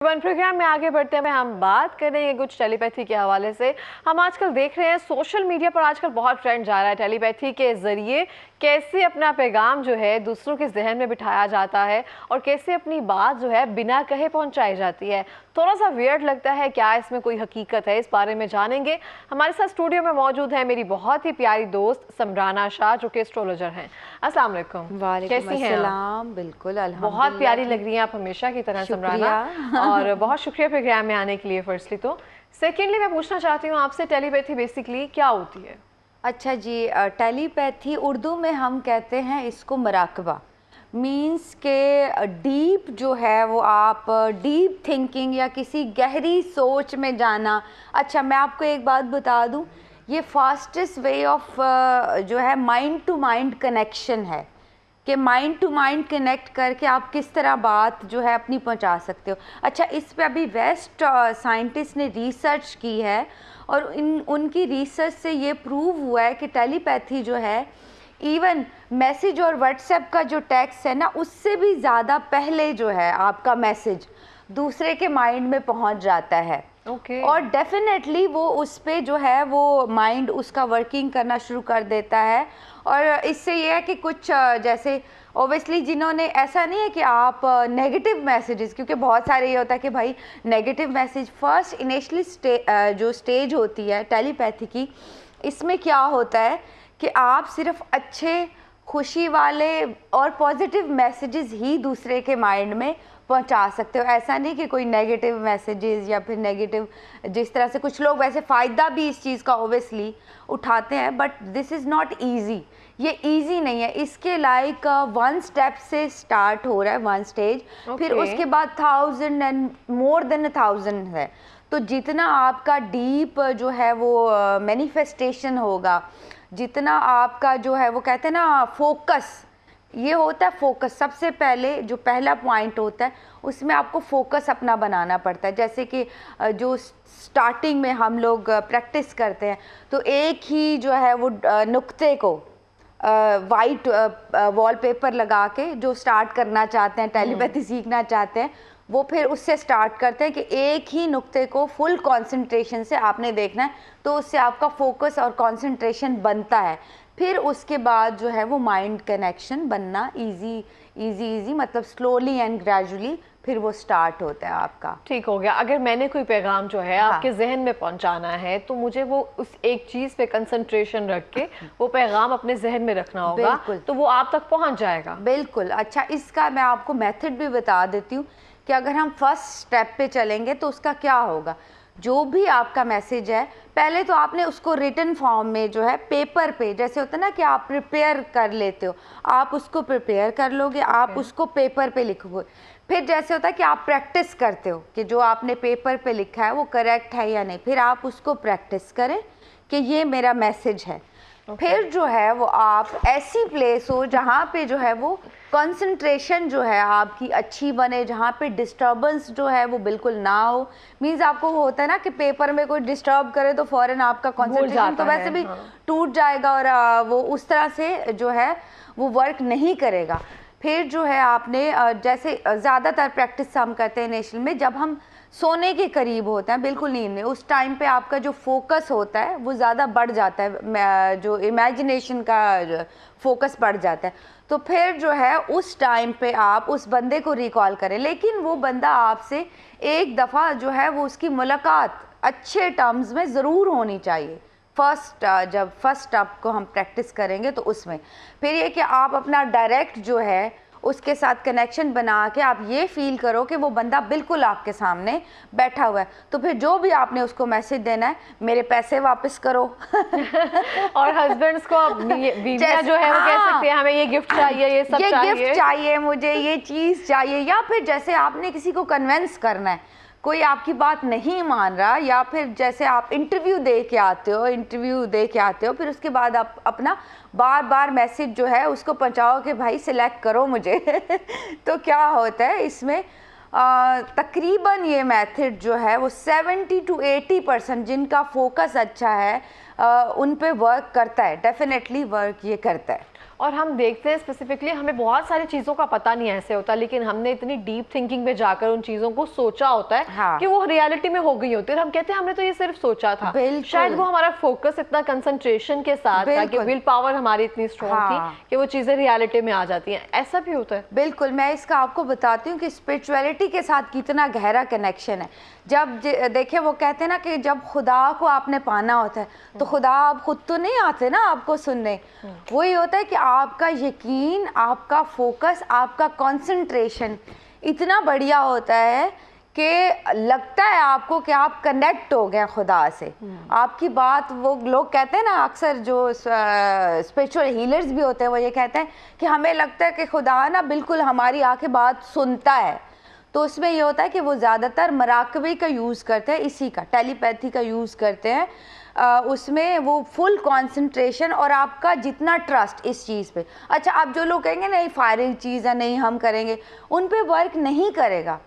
One programme में आगे बढ़ते हुए हम बात करेंगे कुछ टेलीपैथी के हवाले से। हम आजकल देख रहे हैं सोशल मीडिया पर आजकल बहुत ट्रेंड जा रहा है टेलीपैथी के जरिए कैसे अपना पैगाम जो है दूसरों के जहन में बिठाया जाता है और कैसे अपनी बात जो है बिना कहे पहुंचाई जाती है। थोड़ा सा वियर्ड लगता है, क्या इसमें कोई हकीकत है? इस बारे में जानेंगे। हमारे साथ स्टूडियो में मौजूद है मेरी बहुत ही प्यारी दोस्त समराना शाह जो कि एस्ट्रोलॉजर हैं। अस्सलाम वालेकुम। कैसी हैं आप? बिल्कुल अल्हम्दुलिल्लाह। बहुत प्यारी लग रही हैं आप हमेशा की तरह समराना, और बहुत शुक्रिया प्रोग्राम में आने के लिए फर्स्टली। तो सेकेंडली मैं पूछना चाहती हूँ आपसे, टेलीपैथी बेसिकली क्या होती है? अच्छा जी, टेलीपैथी उर्दू में हम कहते हैं इसको मराकबा। मीन्स के डीप जो है वो आप डीप थिंकिंग या किसी गहरी सोच में जाना। अच्छा, मैं आपको एक बात बता दूं, ये फास्टेस्ट वे ऑफ जो है माइंड टू माइंड कनेक्शन है कि माइंड टू माइंड कनेक्ट करके आप किस तरह बात जो है अपनी पहुंचा सकते हो। अच्छा, इस पे अभी वेस्ट साइंटिस्ट ने रिसर्च की है और उनकी रिसर्च से ये प्रूव हुआ है कि टेलीपैथी जो है इवन मैसेज और व्हाट्सएप का जो टेक्स्ट है ना, उससे भी ज़्यादा पहले जो है आपका मैसेज दूसरे के माइंड में पहुंच जाता है। और डेफिनेटली वो उस पे जो है वो माइंड उसका वर्किंग करना शुरू कर देता है। और इससे ये है कि कुछ जैसे ओबियसली जिन्होंने, ऐसा नहीं है कि आप नेगेटिव मैसेजेस, क्योंकि बहुत सारे ये होता है कि भाई नेगेटिव मैसेज फर्स्ट इनिशियली जो स्टेज होती है टेलीपैथी की, इसमें क्या होता है कि आप सिर्फ अच्छे खुशी वाले और पॉजिटिव मैसेजेस ही दूसरे के माइंड में पहुंचा सकते हो। ऐसा नहीं कि कोई नेगेटिव मैसेजेस या फिर नेगेटिव, जिस तरह से कुछ लोग वैसे फ़ायदा भी इस चीज़ का ओबियसली उठाते हैं, but this is not easy. ये ईजी नहीं है, इसके लाइक वन स्टेप से स्टार्ट हो रहा है, वन स्टेज, फिर उसके बाद 1000 एंड मोर देन 1000 है। तो जितना आपका डीप जो है वो मैनिफेस्टेशन होगा, जितना आपका जो है वो कहते हैं ना फोकस, ये होता है फोकस। सबसे पहले जो पहला पॉइंट होता है उसमें आपको फोकस अपना बनाना पड़ता है। जैसे कि जो स्टार्टिंग में हम लोग प्रैक्टिस करते हैं तो एक ही जो है वो नुक्ते को वाइट वॉलपेपर लगा के जो स्टार्ट करना चाहते हैं, टेलीपैथी सीखना चाहते हैं, वो फिर उससे स्टार्ट करते हैं कि एक ही नुक्ते को फुल कंसंट्रेशन से आपने देखना है, तो उससे आपका फोकस और कंसंट्रेशन बनता है। फिर उसके बाद जो है वो माइंड कनेक्शन बनना इजी मतलब स्लोली एंड ग्रेजुअली फिर वो स्टार्ट होता है आपका। ठीक हो गया। अगर मैंने कोई पैगाम जो है आपके जहन में पहुंचाना है तो मुझे वो उस एक चीज पे कंसंट्रेशन रख के वो पैगाम अपने जहन में रखना होगा, तो वो आप तक पहुंच जाएगा। बिल्कुल। अच्छा, इसका मैं आपको मेथड भी बता देती हूँ कि अगर हम फर्स्ट स्टेप पे चलेंगे तो उसका क्या होगा। जो भी आपका मैसेज है, पहले तो आपने उसको रिटन फॉर्म में जो है पेपर पे, जैसे होता है ना कि आप प्रिपेयर कर लेते हो, आप उसको प्रिपेयर कर लोगे, आप उसको पेपर पे लिखोगे। फिर जैसे होता है कि आप प्रैक्टिस करते हो कि जो आपने पेपर पे लिखा है वो करेक्ट है या नहीं, फिर आप उसको प्रैक्टिस करें कि ये मेरा मैसेज है। फिर जो है वो आप ऐसी प्लेस हो जहाँ पे जो है वो कंसंट्रेशन जो है आपकी अच्छी बने, जहाँ पे डिस्टर्बेंस जो है वो बिल्कुल ना हो। मीन्स आपको होता है ना कि पेपर में कोई डिस्टर्ब करे तो फौरन आपका कंसंट्रेशन तो वैसे भी टूट जाएगा और वो उस तरह से जो है वो वर्क नहीं करेगा। फिर जो है आपने जैसे ज़्यादातर प्रैक्टिस हम करते हैं नेशनल में, जब हम सोने के करीब होता है, बिल्कुल नींद में, उस टाइम पे आपका जो फोकस होता है वो ज़्यादा बढ़ जाता है, जो इमेजिनेशन का फोकस बढ़ जाता है। तो फिर जो है उस टाइम पे आप उस बंदे को रिकॉल करें, लेकिन वो बंदा आपसे एक दफ़ा जो है वो उसकी मुलाकात अच्छे टर्म्स में ज़रूर होनी चाहिए। जब फर्स्ट स्टेप को हम प्रैक्टिस करेंगे तो उसमें फिर ये कि आप अपना डायरेक्ट जो है उसके साथ कनेक्शन बना के आप ये फील करो कि वो बंदा बिल्कुल आपके सामने बैठा हुआ है। तो फिर जो भी आपने उसको मैसेज देना है, मेरे पैसे वापस करो और हस्बैंड्स को बीवियां जो है वो कह सकते हैं हमें ये गिफ्ट चाहिए, ये सब चाहिए, गिफ्ट चाहिए मुझे, ये चीज़ चाहिए। या फिर जैसे आपने किसी को कन्विंस करना है, कोई आपकी बात नहीं मान रहा, या फिर जैसे आप इंटरव्यू दे के आते हो, फिर उसके बाद आप अपना बार बार मैसेज जो है उसको पहुंचाओ कि भाई सिलेक्ट करो मुझे तो क्या होता है इसमें, तकरीबन ये मेथड जो है वो 70 to 80% जिनका फोकस अच्छा है उन पे वर्क करता है, डेफिनेटली वर्क ये करता है। और हम देखते हैं स्पेसिफिकली हमें बहुत सारी चीज़ों का पता नहीं ऐसे होता, लेकिन हमने इतनी डीप थिंकिंग में जाकर उन चीज़ों को सोचा होता है हाँ। कि वो रियलिटी में हो गई होती है और हम कहते हैं हमने तो ये सिर्फ सोचा था। शायद वो हमारा फोकस इतना कंसंट्रेशन के साथ था कि विल पावर हमारी इतनी स्ट्रॉन्ग हाँ। थी कि वो चीज़ें रियलिटी में आ जाती हैं। ऐसा भी होता है? बिल्कुल, मैं इसका आपको बताती हूँ कि स्पिरिचुअलिटी के साथ कितना गहरा कनेक्शन है। जब देखिए वो कहते हैं ना कि जब खुदा को आपने पाना होता है तो खुदा आप खुद तो नहीं आते ना आपको सुनने, वही होता है कि आपका यकीन, आपका फोकस, आपका कंसंट्रेशन इतना बढ़िया होता है कि लगता है आपको कि आप कनेक्ट हो गए खुदा से। आपकी बात, वो लोग कहते हैं ना अक्सर जो स्पिरिचुअल हीलर्स भी होते हैं वो ये कहते हैं कि हमें लगता है कि खुदा ना बिल्कुल हमारी आके बात सुनता है। तो उसमें ये होता है कि वो ज़्यादातर मराकबे का यूज़ करते हैं, इसी का टेलीपैथी का यूज़ करते हैं। उसमें वो फुल कंसंट्रेशन और आपका जितना ट्रस्ट इस चीज़ पे। अच्छा, आप जो लोग कहेंगे नहीं फायरिंग चीज़ है, नहीं हम करेंगे, उन पे वर्क नहीं करेगा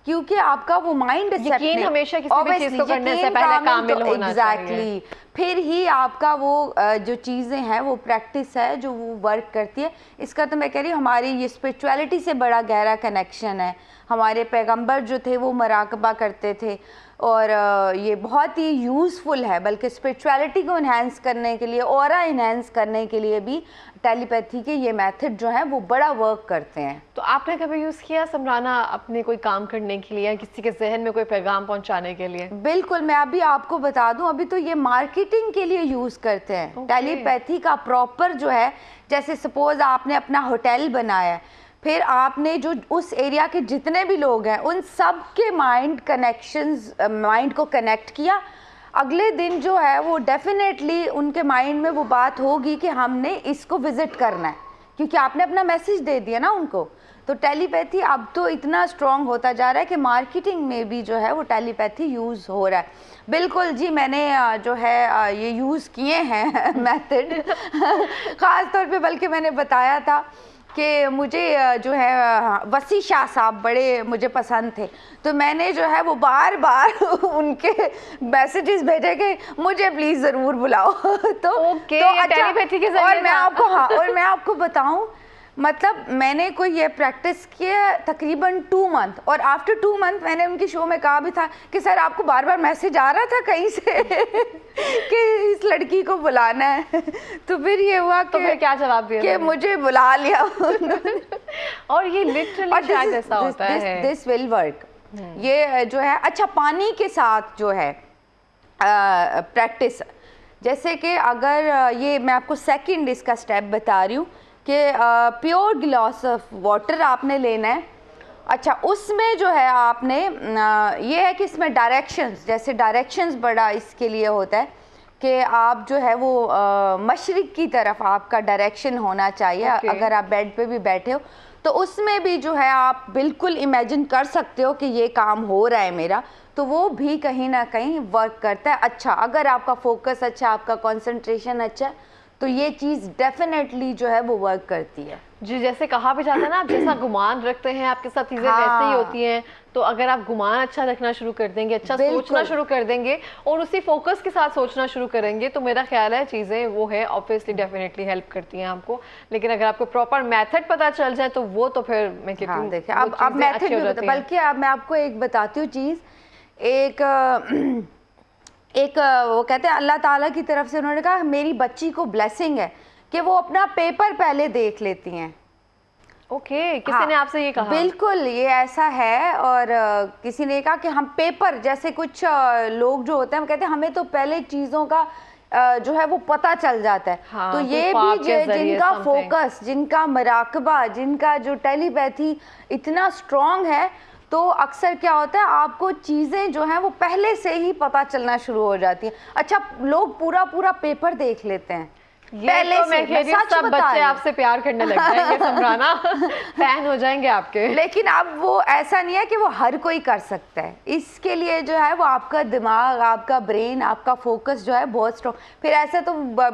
क्योंकि आपका वो माइंड यकीन हमेशा किसी भी चीज़ को करने से पहले कामिल होना चाहिए। फिर ही आपका वो जो चीज़ें हैं वो प्रैक्टिस है जो वो वर्क करती है। इसका तो मैं कह रही हूँ हमारी ये स्पिरिचुअलिटी से बड़ा गहरा कनेक्शन है। हमारे पैगंबर जो थे वो मराकबा करते थे और ये बहुत ही यूज़फुल है, बल्कि स्पिरिचुअलिटी को इन्हेंस करने के लिए, ऑरा इन्हेंस करने के लिए भी टेलीपैथी के ये मेथड जो हैं वो बड़ा वर्क करते हैं। तो आपने कभी यूज़ किया समराना अपने कोई काम करने के लिए या किसी के जहन में कोई पैगाम पहुंचाने के लिए? बिल्कुल, मैं अभी आपको बता दूं, अभी तो ये मार्केटिंग के लिए यूज़ करते हैं। टेलीपैथी का प्रॉपर जो है, जैसे सपोज आपने अपना होटल बनाया, फिर आपने जो उस एरिया के जितने भी लोग हैं उन सब के माइंड को कनेक्ट किया। अगले दिन जो है वो डेफिनेटली उनके माइंड में वो बात होगी कि हमने इसको विज़िट करना है, क्योंकि आपने अपना मैसेज दे दिया ना उनको। तो टेलीपैथी अब तो इतना स्ट्रॉन्ग होता जा रहा है कि मार्केटिंग में भी जो है वो टेलीपैथी यूज़ हो रहा है। बिल्कुल जी, मैंने जो है ये यूज़ किए हैं मेथड ख़ास तौर पे, बल्कि मैंने बताया था कि मुझे जो है वसी शाह साहब बड़े मुझे पसंद थे, तो मैंने जो है वो बार बार उनके मैसेजेस भेजे कि मुझे प्लीज़ ज़रूर बुलाओ। तो अच्छा, और मैं आपको बताऊं, मतलब मैंने कोई ये प्रैक्टिस किया तकरीबन 2 मंथ, और आफ्टर 2 मंथ मैंने उनकी शो में कहा भी था कि सर आपको बार बार मैसेज आ रहा था कहीं से कि इस लड़की को बुलाना है। तो फिर ये हुआ तो फिर क्या जवाब दिया कि मुझे बुला लिया और ये लिटरली शायद ऐसा होता है, दिस विल वर्क। ये जो है, अच्छा पानी के साथ जो है प्रैक्टिस, जैसे कि अगर ये मैं आपको सेकंड इसका स्टेप बता रही हूँ कि प्योर गिलास ऑफ वाटर आपने लेना है। अच्छा, उसमें जो है आपने ये है कि इसमें डायरेक्शंस, जैसे डायरेक्शंस बड़ा इसके लिए होता है कि आप जो है वो मशरिक की तरफ आपका डायरेक्शन होना चाहिए। अगर आप बेड पे भी बैठे हो तो उसमें भी जो है आप बिल्कुल इमेजिन कर सकते हो कि ये काम हो रहा है मेरा, तो वो भी कहीं ना कहीं वर्क करता है। अच्छा, अगर आपका फोकस अच्छा, आपका कंसंट्रेशन अच्छा है, तो ये चीज़ डेफिनेटली जो है वो वर्क करती है। जी, जैसे कहा भी जाता है ना, आप जैसा गुमान रखते हैं आपके साथ चीज़ें वैसे ही होती हैं। तो अगर आप गुमान अच्छा रखना शुरू कर देंगे, अच्छा सोचना शुरू कर देंगे और उसी फोकस के साथ सोचना शुरू करेंगे, तो मेरा ख्याल है चीज़ें वो है ऑब्वियसली डेफिनेटली हेल्प करती हैं आपको। लेकिन अगर आपको प्रॉपर मेथड पता चल जाए तो वो तो फिर मैं कहती हूँ देखिए, अब मेथड भी, बल्कि अब मैं आपको एक बताती हूँ चीज़। एक वो कहते हैं अल्लाह ताला की तरफ से उन्होंने कहा मेरी बच्ची को ब्लेसिंग है कि वो अपना पेपर पहले देख लेती हैं। किसी ने आपसे ये कहा? बिल्कुल, ये ऐसा है। और किसी ने कहा कि हम पेपर, जैसे कुछ लोग जो होते हैं, हम कहते हैं हमें तो पहले चीज़ों का जो है वो पता चल जाता है। तो ये भी जिनका फोकस, जिनका मराकबा, जिनका जो टेलीपैथी इतना स्ट्रॉन्ग है, तो अक्सर क्या होता है आपको चीज़ें जो हैं वो पहले से ही पता चलना शुरू हो जाती हैं। अच्छा, लोग पूरा पेपर देख लेते हैं, ये पहले तो से मैं कह रही हूँ सच सब बता बच्चे रही हूँ। आपसे प्यार करने लग जाएंगे समराना, फैन हो जाएंगे आपके। लेकिन अब वो ऐसा नहीं है कि वो हर कोई कर सकता है, इसके लिए जो है वो आपका दिमाग, आपका ब्रेन, आपका फोकस जो है बहुत स्ट्रॉन्ग। फिर ऐसे तो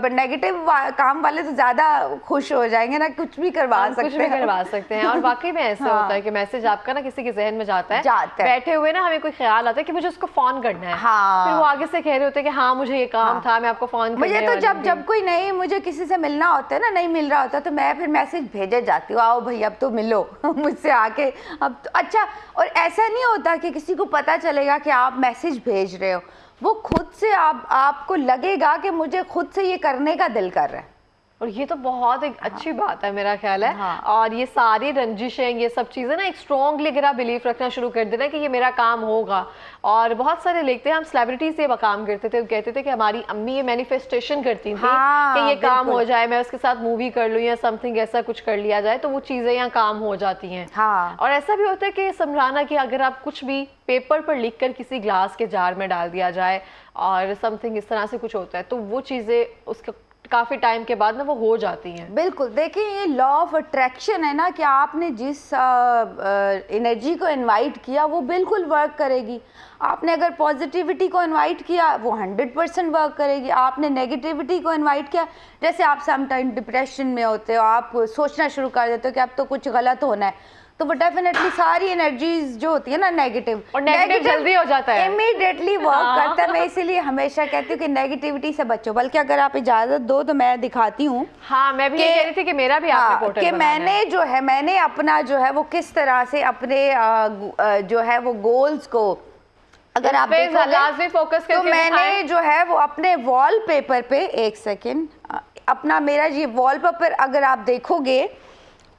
नेगेटिव काम वाले तो ज्यादा खुश हो जाएंगे ना, कुछ भी करवा सकते हैं, कुछ भी करवा सकते हैं। और वाकई में ऐसा हाँ। होता है कि मैसेज आपका ना किसी के जहन में जाता है, बैठे हुए ना हमें कोई ख्याल आता है कि मुझे उसको फोन करना है, हाँ। फिर वो आगे से कह रहे होते हैं कि हाँ मुझे ये काम था, मैं आपको फोन मुझे तो जब कोई नहीं, मुझे किसी से मिलना होता है ना, नहीं मिल रहा होता तो मैं फिर मैसेज भेजे जाती हूँ, आओ भाई अब तो मिलो मुझसे आके अब तो। अच्छा, और ऐसा नहीं होता कि किसी को पता चलेगा कि आप मैसेज भेज रहे हो, वो खुद से आपको लगेगा कि मुझे खुद से ये करने का दिल कर रहा है। और ये तो बहुत एक अच्छी बात है मेरा ख्याल है। हाँ। और ये सारी रंजिशें, ये सब चीज़ें ना एक स्ट्रॉन्गली अगर आप बिलीव रखना शुरू कर देना कि ये मेरा काम होगा। और बहुत सारे लिखते हैं, हम सेलिब्रिटी से काम करते थे, वो कहते थे कि हमारी अम्मी ये मैनिफेस्टेशन करती थी कि ये काम हो जाए, मैं उसके साथ मूवी कर लूँ या समथिंग ऐसा कुछ कर लिया जाए, तो वो चीज़ें यहाँ काम हो जाती हैं। हाँ। और ऐसा भी होता है कि समराना कि अगर आप कुछ भी पेपर पर लिख कर किसी ग्लास के जार में डाल दिया जाए और समथिंग इस तरह से कुछ होता है, तो वो चीज़ें उसका काफी टाइम के बाद ना वो हो जाती हैं। बिल्कुल, देखिए ये लॉ ऑफ अट्रैक्शन है ना, कि आपने जिस एनर्जी को इनवाइट किया वो बिल्कुल वर्क करेगी। आपने अगर पॉजिटिविटी को इनवाइट किया वो 100% वर्क करेगी। आपने नेगेटिविटी को इनवाइट किया, जैसे आप सम टाइम डिप्रेशन में होते हो, आप सोचना शुरू कर देते हो कि अब तो कुछ गलत होना है, तो वो डेफिनेटली सारी एनर्जीज जो होती है ना नेगेटिव, और नेगेटिव जल्दी हो जाता है, इमीडिएटली वर्क करता है। मैं इसीलिए हमेशा कहती हूँ कि नेगेटिविटी से बचो। बल्कि अगर आप इजाजत दो तो मैं दिखाती हूँ। हाँ, मैं भी ये कह रही थी कि मेरा भी आपने पोर्ट्रेट कि मैंने जो है, मैंने अपना जो है वो किस तरह से अपने जो है वो गोल्स को, अगर आप देखोगे फोकस तो मैंने जो है वो अपने वॉलपेपर पे, एक सेकेंड, अपना मेरा ये वॉलपेपर अगर आप देखोगे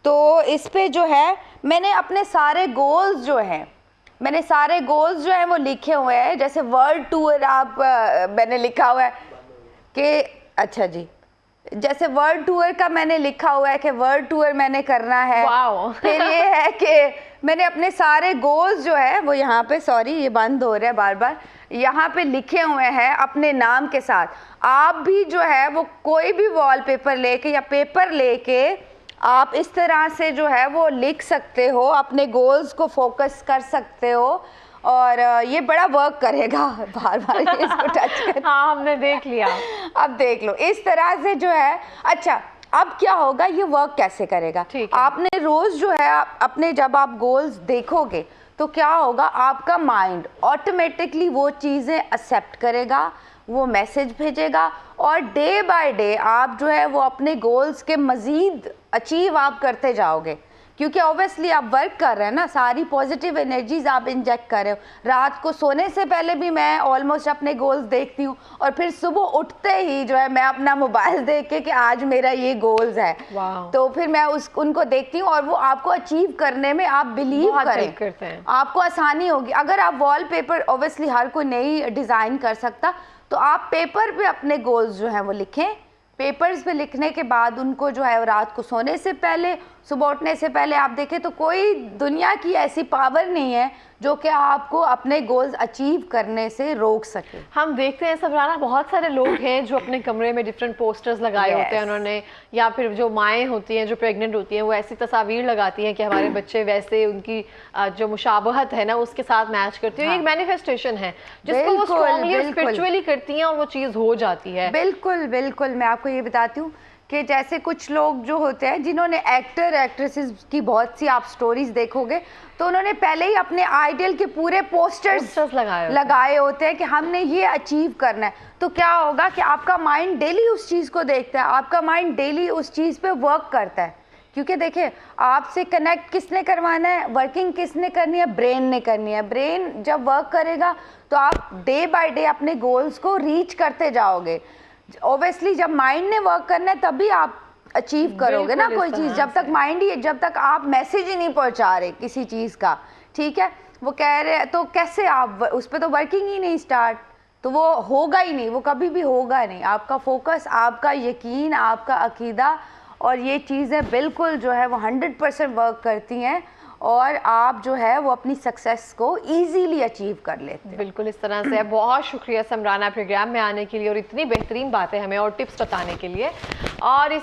तो इस पे जो है मैंने अपने सारे गोल्स जो हैं, मैंने सारे गोल्स जो हैं वो लिखे हुए हैं। जैसे वर्ल्ड टूर आप मैंने लिखा हुआ है कि, अच्छा जी, जैसे वर्ल्ड टूर का मैंने लिखा हुआ है कि वर्ल्ड टूर मैंने करना है। फिर ये है कि मैंने अपने सारे गोल्स जो है वो यहाँ पे, सॉरी ये बंद हो रहा है बार बार, यहाँ पे लिखे हुए हैं अपने नाम के साथ। आप भी जो है वो कोई भी वॉलपेपर लेके या पेपर लेके आप इस तरह से जो है वो लिख सकते हो, अपने गोल्स को फोकस कर सकते हो, और ये बड़ा वर्क करेगा। बार बार इसको टच कर हाँ, हमने देख लिया। अब देख लो इस तरह से जो है। अच्छा, अब क्या होगा, ये वर्क कैसे करेगा? आपने रोज जो है अपने, जब आप गोल्स देखोगे तो क्या होगा, आपका माइंड ऑटोमेटिकली वो चीज़ें एक्सेप्ट करेगा, वो मैसेज भेजेगा, और डे बाय डे आप जो है वो अपने गोल्स के मज़ीद अचीव आप करते जाओगे। क्योंकि ऑब्वियसली आप वर्क कर रहे हैं ना, सारी पॉजिटिव एनर्जीज आप इंजेक्ट कर रहे हो। रात को सोने से पहले भी मैं ऑलमोस्ट अपने गोल्स देखती हूँ, और फिर सुबह उठते ही जो है मैं अपना मोबाइल देख के कि आज मेरा ये गोल्स है, तो फिर मैं उनको देखती हूँ, और वो आपको अचीव करने में आप बिलीव करें, आपको आसानी होगी। अगर आप वॉलपेपर, ऑब्वियसली हर कोई नहीं डिज़ाइन कर सकता, तो आप पेपर पे अपने गोल्स जो हैं वो लिखें। पेपर्स पे लिखने के बाद उनको जो है रात को सोने से पहले, सुबह उठने से पहले आप देखें तो कोई दुनिया की ऐसी पावर नहीं है जो कि आपको अपने गोल्स अचीव करने से रोक सके। हम देखते हैं समराना, बहुत सारे लोग हैं जो अपने कमरे में डिफरेंट पोस्टर्स लगाए होते हैं उन्होंने, या फिर जो माएँ होती हैं जो प्रेग्नेंट होती हैं वो ऐसी तस्वीर लगाती हैं कि हमारे बच्चे वैसे, उनकी जो मुशाबहत है ना उसके साथ मैच करती है। एक मैनिफेस्टेशन है जिसको वो स्ट्रांगली स्पिरिचुअली करती हैं और वो चीज़ हो जाती है। बिल्कुल बिल्कुल, मैं आपको ये बताती हूँ कि जैसे कुछ लोग जो होते हैं जिन्होंने एक्टर एक्ट्रेसेस की बहुत सी आप स्टोरीज देखोगे तो उन्होंने पहले ही अपने आइडियल के पूरे पोस्टर्स लगाए होते हैं कि हमने ये अचीव करना है। तो क्या होगा कि आपका माइंड डेली उस चीज़ को देखता है, आपका माइंड डेली उस चीज़ पे वर्क करता है। क्योंकि देखिए, आपसे कनेक्ट किसने करवाना है, वर्किंग किसने करनी है, ब्रेन ने करनी है। ब्रेन जब वर्क करेगा तो आप डे बाय डे अपने गोल्स को रीच करते जाओगे। ऑब्वियसली जब माइंड ने वर्क करना है तभी आप अचीव करोगे ना कोई चीज़। जब तक माइंड ही, जब तक आप मैसेज ही नहीं पहुंचा रहे किसी चीज़ का, ठीक है, वो कह रहे तो कैसे आप उस पर तो वर्किंग ही नहीं स्टार्ट, तो वो होगा ही नहीं, वो कभी भी होगा नहीं। आपका फोकस, आपका यकीन, आपका अकीदा और ये चीज़ें बिल्कुल जो है वो 100% वर्क करती हैं। और आप जो है वो अपनी सक्सेस को इजीली अचीव कर लेते हैं। बिल्कुल इस तरह से। बहुत शुक्रिया समराना प्रोग्राम में आने के लिए और इतनी बेहतरीन बातें हमें और टिप्स बताने के लिए। और इस